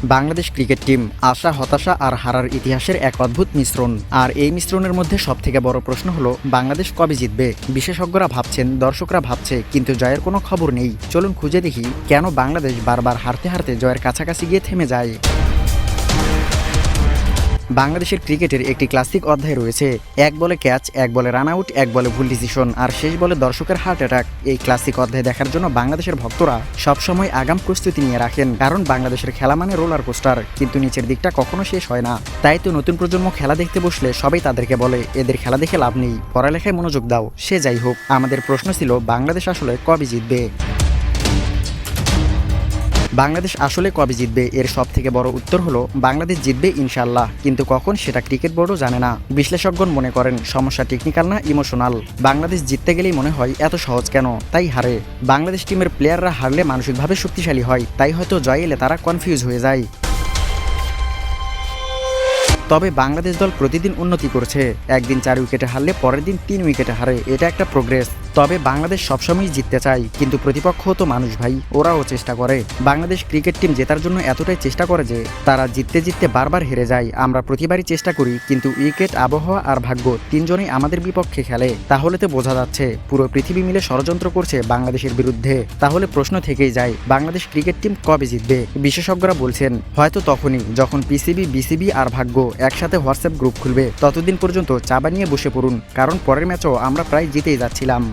Bangladesh cricket team আশা, হতাশা আর হারার ইতিহাসের এক অদ্ভুত মিশ্রণ। আর এই মিশ্রণের মধ্যে সবথেকে বড় প্রশ্ন হলো বাংলাদেশ কবে জিতবে। বিশেষজ্ঞরা ভাবছেন, দর্শকরা ভাবছে, কিন্তু জয়ের কোনো খবর নেই। চলুন খুঁজে দেখি কেন বাংলাদেশ বারবার হারতে হারতে জয়ের কাছাকাছি গিয়ে থেমে যায়। বাংলাদেশের ক্রিকেটের একটি ক্লাসিক অধ্যায় রয়েছে, এক বলে ক্যাচ, এক বলে রান আউট, এক বলে ভুল ডিসিশন আর শেষ বলে দর্শকের হার্ট অ্যাটাক। এই ক্লাসিক অধ্যায় দেখার জন্য বাংলাদেশের ভক্তরা সবসময় আগাম প্রস্তুতি নিয়ে রাখেন, কারণ বাংলাদেশের খেলা মানে রোলার কোস্টার, কিন্তু নিচের দিকটা কখনো শেষ হয় না। তাই তো নতুন প্রজন্ম খেলা দেখতে বসলে সবাই তাদেরকে বলে, এদের খেলা দেখে লাভ নেই, পড়ালেখায় মনোযোগ দাও। সে যাই হোক, আমাদের প্রশ্ন ছিল বাংলাদেশ আসলে কবে জিতবে। বাংলাদেশ আসলে কবে জিতবে এর সব থেকে বড় উত্তর হলো বাংলাদেশ জিতবে ইনশাল্লাহ, কিন্তু কখন সেটা ক্রিকেট বোর্ডও জানে না। বিশ্লেষকগণ মনে করেন সমস্যা টেকনিক্যাল না ইমোশনাল। বাংলাদেশ জিততে গেলেই মনে হয় এত সহজ কেন, তাই হারে। বাংলাদেশ টিমের প্লেয়াররা হারলে মানসিকভাবে শক্তিশালী হয়, তাই হয়তো জয় এলে তারা কনফিউজ হয়ে যায়। তবে বাংলাদেশ দল প্রতিদিন উন্নতি করছে, একদিন 4 উইকেটে হারলে পরের দিন 3 উইকেটে হারে, এটা একটা প্রোগ্রেস। তবে বাংলাদেশ সবসময় জিততে চায়, কিন্তু প্রতিপক্ষ তো মানুষ ভাই, ওরাও চেষ্টা করে। বাংলাদেশ ক্রিকেট টিম জেতার জন্য এতটাই চেষ্টা করে যে তারা জিততে জিততে বারবার হেরে যায়। আমরা প্রতিবারই চেষ্টা করি, কিন্তু উইকেট, আবহাওয়া আর ভাগ্য তিনজনেই আমাদের বিপক্ষে খেলে। তাহলে তো বোঝা যাচ্ছে পুরো পৃথিবী মিলে ষড়যন্ত্র করছে বাংলাদেশের বিরুদ্ধে। তাহলে প্রশ্ন থেকেই যায়, বাংলাদেশ ক্রিকেট টিম কবে জিতবে। বিশেষজ্ঞরা বলছেন হয়তো তখনই, যখন পিসিবি, বিসিবি আর ভাগ্য একসাথে হোয়াটসঅ্যাপ গ্রুপ খুলবে। ততদিন পর্যন্ত চা বানিয়ে বসে পড়ুন, কারণ পরের ম্যাচও আমরা প্রায় জিতেই যাচ্ছিলাম।